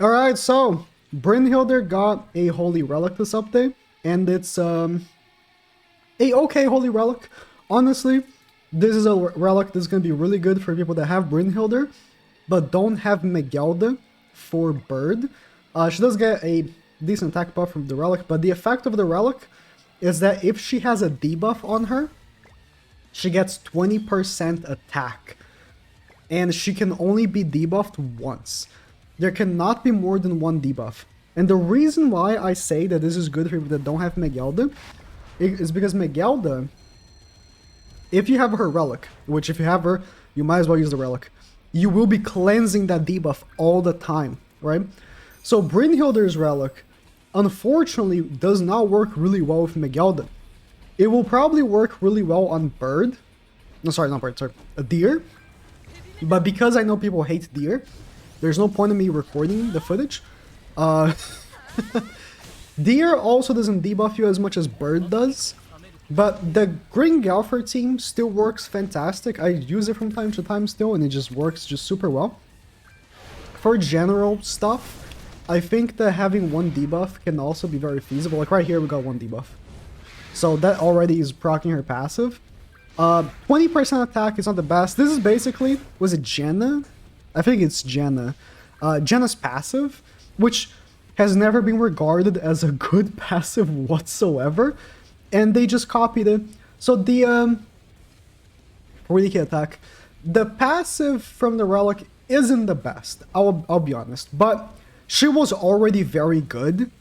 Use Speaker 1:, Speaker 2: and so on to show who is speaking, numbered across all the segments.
Speaker 1: Alright, so Brynhilder got a Holy Relic this update, and it's a okay Holy Relic. Honestly, this is a relic that's going to be really good for people that have Brynhilder, but don't have Megelda for Bird. She does get a decent attack buff from the relic, but the effect of the relic is that if she has a debuff on her, she gets 20% attack, and she can only be debuffed once. There cannot be more than one debuff. And the reason why I say that this is good for people that don't have Megelda is because Megelda, if you have her relic, which if you have her, you might as well use the relic, you will be cleansing that debuff all the time, right? So Brynhilder's relic, unfortunately, does not work really well with Megelda. It will probably work really well on Bird. No, sorry, not Bird, sorry. A Deer. But because I know people hate Deer, there's no point in me recording the footage. Deer also doesn't debuff you as much as Bird does. But the Green Galfer team still works fantastic. I use it from time to time still, and it just works just super well. For general stuff, I think that having one debuff can also be very feasible. Like right here, we got one debuff. So that already is proccing her passive. 20% attack is not the best. This is basically, was it Jenna? I think it's Jenna. Jenna's passive, which has never been regarded as a good passive whatsoever. And they just copied it. So the Relic attack, the passive from the Relic isn't the best. I'll be honest, but she was already very good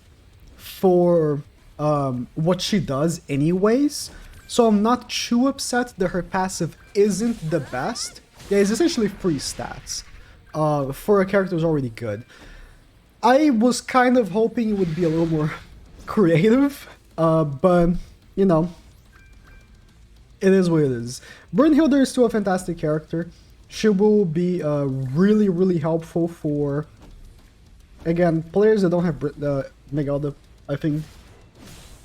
Speaker 1: for what she does anyways. So I'm not too upset that her passive isn't the best. Yeah, it's essentially free stats for a character who's already good. I was kind of hoping it would be a little more creative, but you know, it is what it is. Brynhilder is still a fantastic character. She will be really, really helpful for, again, players that don't have Megelda, I think,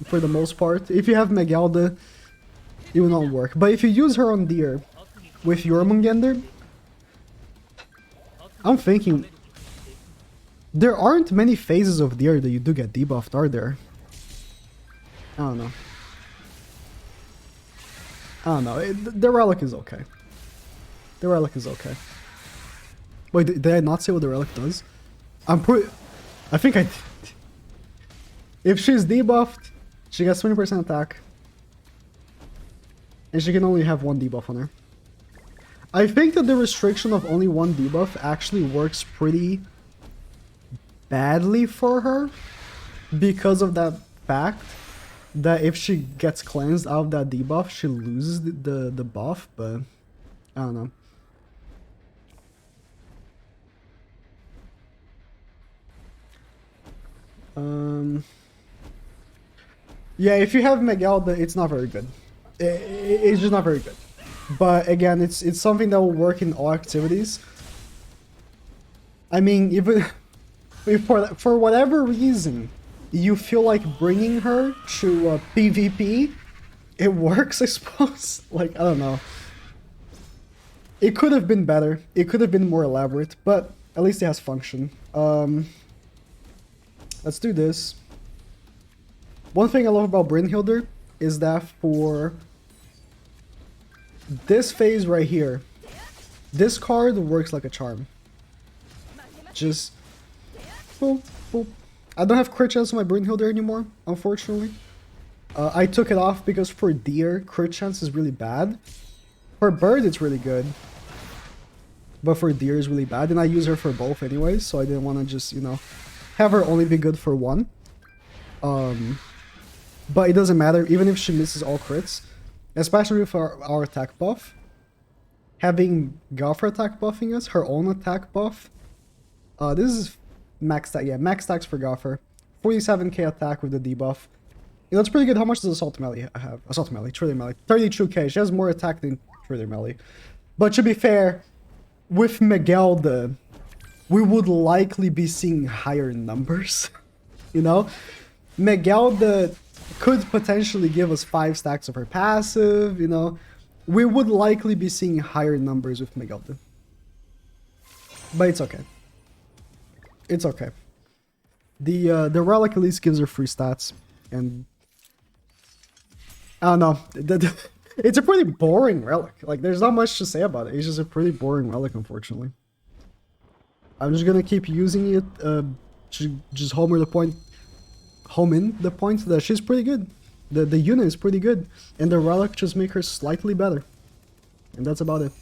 Speaker 1: for the most part. If you have Megelda, it will not work. But if you use her on Deer with Jormungandr, I'm thinking, there aren't many phases of Deer that you do get debuffed, are there? I don't know. The Relic is okay. The Relic is okay. Wait, did I not say what the Relic does? I think I did. If she's debuffed, she gets 20% attack. And she can only have one debuff on her. I think that the restriction of only one debuff actually works pretty badly for her. Because of that fact that if she gets cleansed out of that debuff, she loses the buff, but I don't know. Yeah, if you have Megelda, it's not very good. It's just not very good. But again, it's something that will work in all activities. I mean, even if for whatever reason you feel like bringing her to PvP, it works, I suppose. Like, I don't know. It could have been better. It could have been more elaborate, but at least it has function. Let's do this. One thing I love about Brynhilder is that for this phase right here, this card works like a charm. Just boop, boop. I don't have crit chance on my Brynhilder anymore, unfortunately. I took it off because for Deer, crit chance is really bad. For Bird, it's really good. But for Deer, it's really bad. And I use her for both anyways, so I didn't want to just, you know, have her only be good for one. But it doesn't matter, even if she misses all crits. Especially with our attack buff. Having Galfer attack buffing us, her own attack buff. This is max stack, yeah, max stacks for Galfer. 47k attack with the debuff. You know, it's pretty good. How much does Assault Melee have? Assault Melee, Trillium Melee. 32k. She has more attack than Trillium Melee. But to be fair, with Megelda, we would likely be seeing higher numbers. You know? Megelda could potentially give us 5 stacks of her passive, you know? We would likely be seeing higher numbers with Megelda. But it's okay. It's okay. The Relic at least gives her free stats, and I don't know. It's a pretty boring Relic. Like, there's not much to say about it. It's just a pretty boring Relic, unfortunately. I'm just gonna keep using it. Just home in the point that she's pretty good. The unit is pretty good, and the Relic just make her slightly better, and that's about it.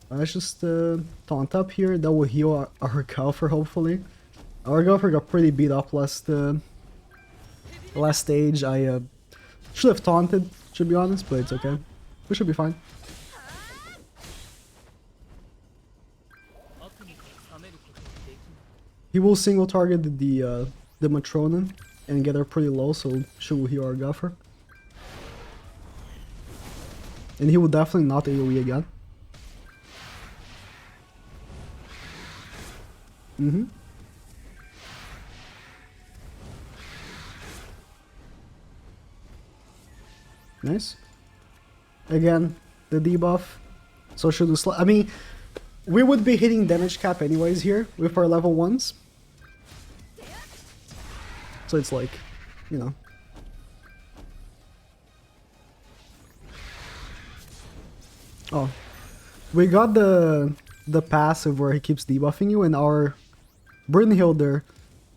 Speaker 1: Let's just taunt up here. That will heal our Golfer, hopefully. Our Golfer got pretty beat up last stage. I should have taunted, to be honest, but it's okay. We should be fine. He will single target the Matrona and get her pretty low, so she will heal our Golfer. And he will definitely not AoE again. Nice. Again, the debuff. So should we I mean, we would be hitting damage cap anyways here with our level 1s. So it's like, you know. Oh. We got the passive where he keeps debuffing you, and our Brynhilder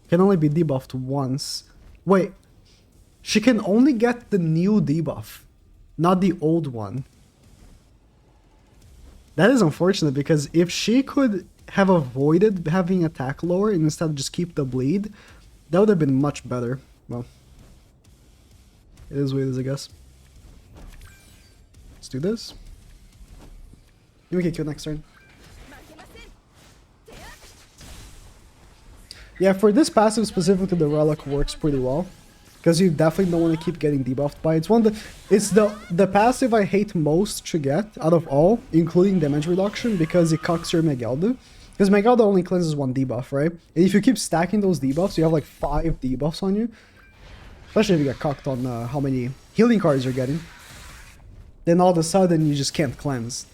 Speaker 1: can only be debuffed once. Wait. She can only get the new debuff, not the old one. That is unfortunate, because if she could have avoided having attack lower and instead just keep the bleed, that would have been much better. Well, it is what it is, I guess. Let's do this. You can kill next turn. Yeah, for this passive specifically, the Relic works pretty well. Because you definitely don't want to keep getting debuffed by it. It's the passive I hate most to get out of all, including damage reduction, because it cucks your Megalda. Because Megalda only cleanses one debuff, right? And if you keep stacking those debuffs, you have like 5 debuffs on you. Especially if you get cucked on how many healing cards you're getting. Then all of a sudden you just can't cleanse.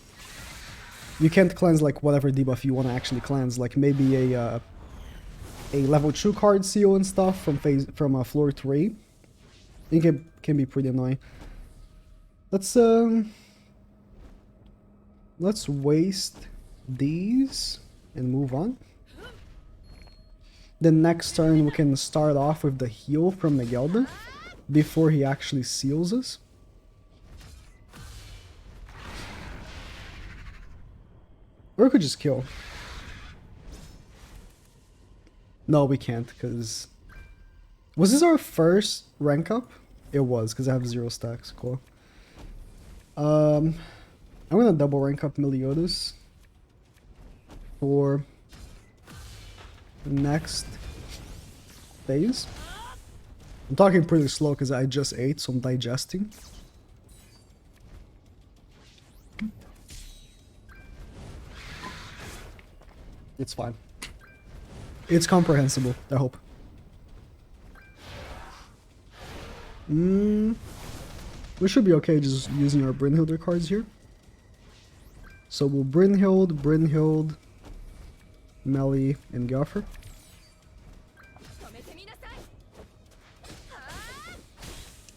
Speaker 1: You can't cleanse like whatever debuff you want to actually cleanse, like maybe a level 2 card seal and stuff from floor 3. I think it can be pretty annoying. Let's waste these and move on. The next turn we can start off with the heal from Megalda before he actually seals us. Or we could just kill. No, we can't, because... Was this our first rank up? It was, because I have 0 stacks. Cool. I'm gonna double rank up Meliodas for the next phase. I'm talking pretty slow because I just ate, so I'm digesting. It's fine. It's comprehensible, I hope. We should be okay just using our Brynhilder cards here. So we'll Brynhild, Melly, and Gaffer.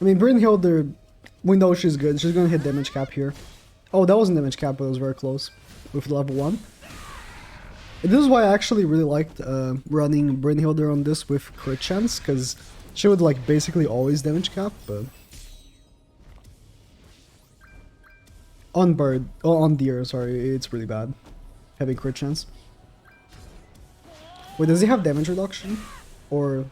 Speaker 1: I mean, Brynhilder, we know she's good. She's gonna hit damage cap here. Oh, that wasn't damage cap, but it was very close with level 1. This is why I actually really liked running Brynhilder on this with crit chance, because she would like basically always damage cap, but on deer, sorry, it's really bad having crit chance. Wait, does he have damage reduction? Or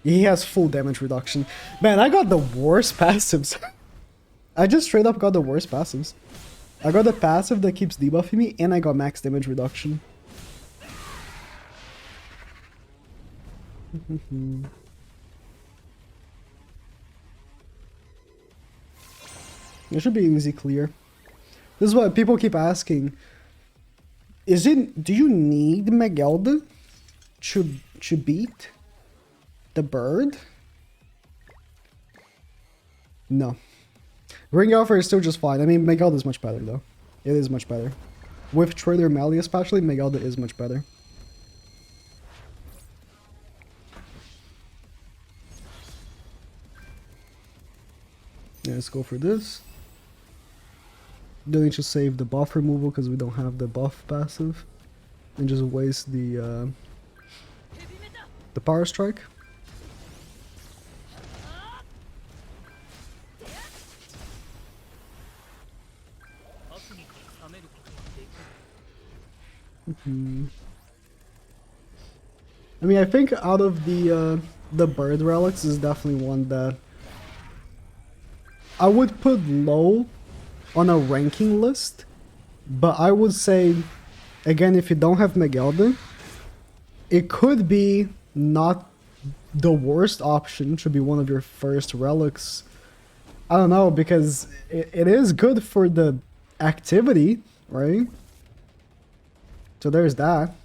Speaker 1: he has full damage reduction. Man, I got the worst passives. I just straight up got the worst passives. I got a passive that keeps debuffing me, and I got max damage reduction. It should be an easy clear. This is what people keep asking. Do you need Megalda to beat the bird? No. Ring Alpha is still just fine. I mean, Megalda is much better, though. It is much better. With Trader Melly especially, Megalda is much better. Yeah, let's go for this. Don't need to save the buff removal because we don't have the buff passive. And just waste the power strike. I mean, I think out of the bird relics is definitely one that I would put low on a ranking list, but I would say, again, if you don't have Megalda, it could be not the worst option to be one of your first relics. I don't know, because it is good for the activity, right? So there's that.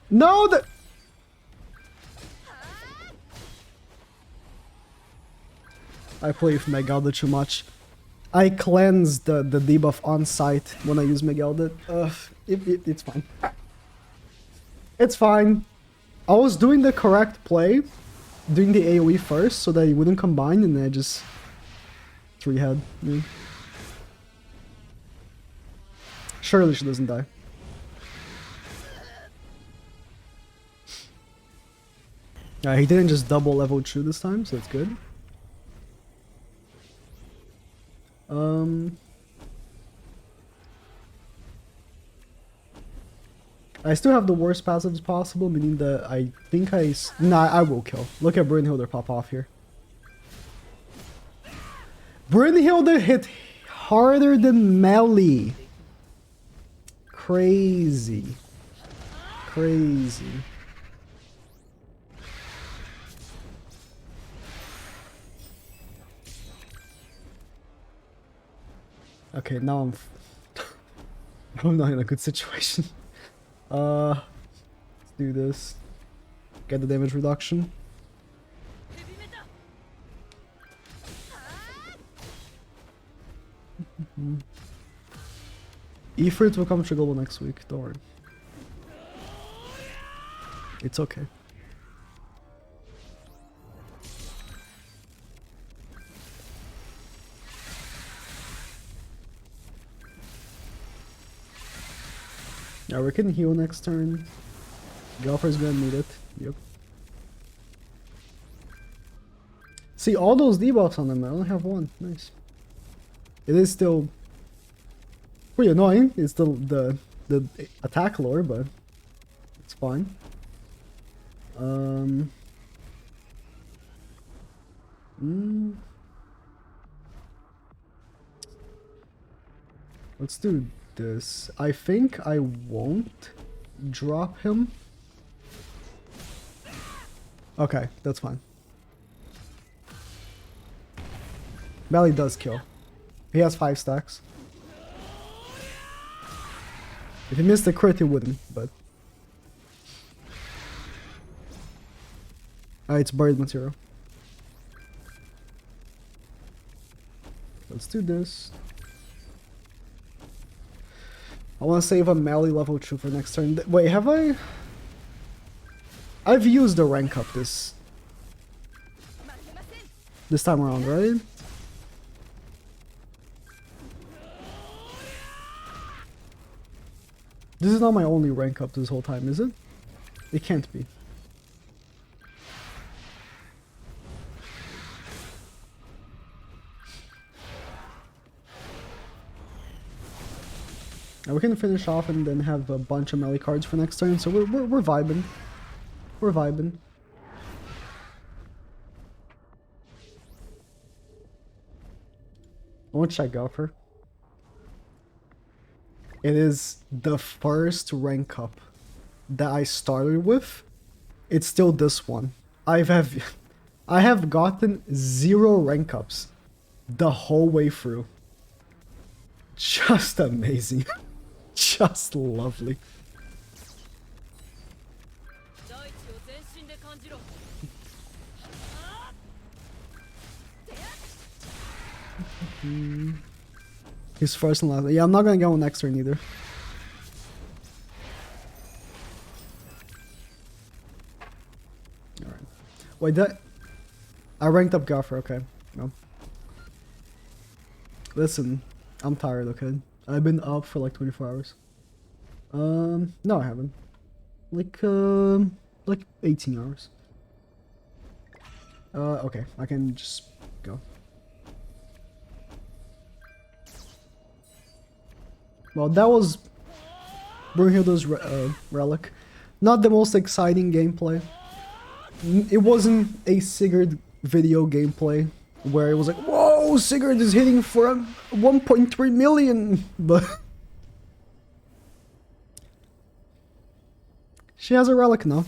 Speaker 1: No, that... I play with Megalda too much. I cleanse the debuff on site when I use Megalda. It's fine. It's fine. I was doing the correct play, doing the AoE first so that it wouldn't combine, and then I just 3-head. Yeah. Surely she doesn't die. He didn't just double level true this time, so it's good. I still have the worst passives possible, meaning that I think I will kill. Look at Brynhilder pop off here. Brynhilder hit harder than melee. Crazy. Crazy. Okay, now I'm not in a good situation. Let's do this. Get the damage reduction. Ifrit will come to global next week, don't worry. It's okay. Yeah, we can heal next turn. Galfer's gonna need it. Yep. See, all those debuffs on them, I only have one. Nice. It is still pretty annoying. It's still the attack lore, but it's fine. Let's do this. I think I won't drop him. Okay, that's fine. Belly does kill. He has 5 stacks. If he missed the crit, he wouldn't, but... it's bird material. Let's do this. I want to save a melee level 2 for next turn. Wait, have I? I've used the rank up this time around, right? This is not my only rank up this whole time, is it? It can't be. Now we can finish off and then have a bunch of melee cards for next turn, so we're vibing. We're vibing. I want to check Gopher. It is the first rank up that I started with. It's still this one. I have gotten 0 rank ups the whole way through. Just amazing. Just lovely. He's first and last. Yeah, I'm not gonna go on next turn either. Alright. Wait, that... I ranked up Gaffer, okay. No. Listen, I'm tired, okay? I've been up for like 24 hours. No, I haven't. Like 18 hours. Okay, I can just go. Well, that was Brunhilde's Relic. Not the most exciting gameplay. It wasn't a Sigurd video gameplay where it was like, whoa, Sigurd is hitting for 1.3 million, but she has a Relic now.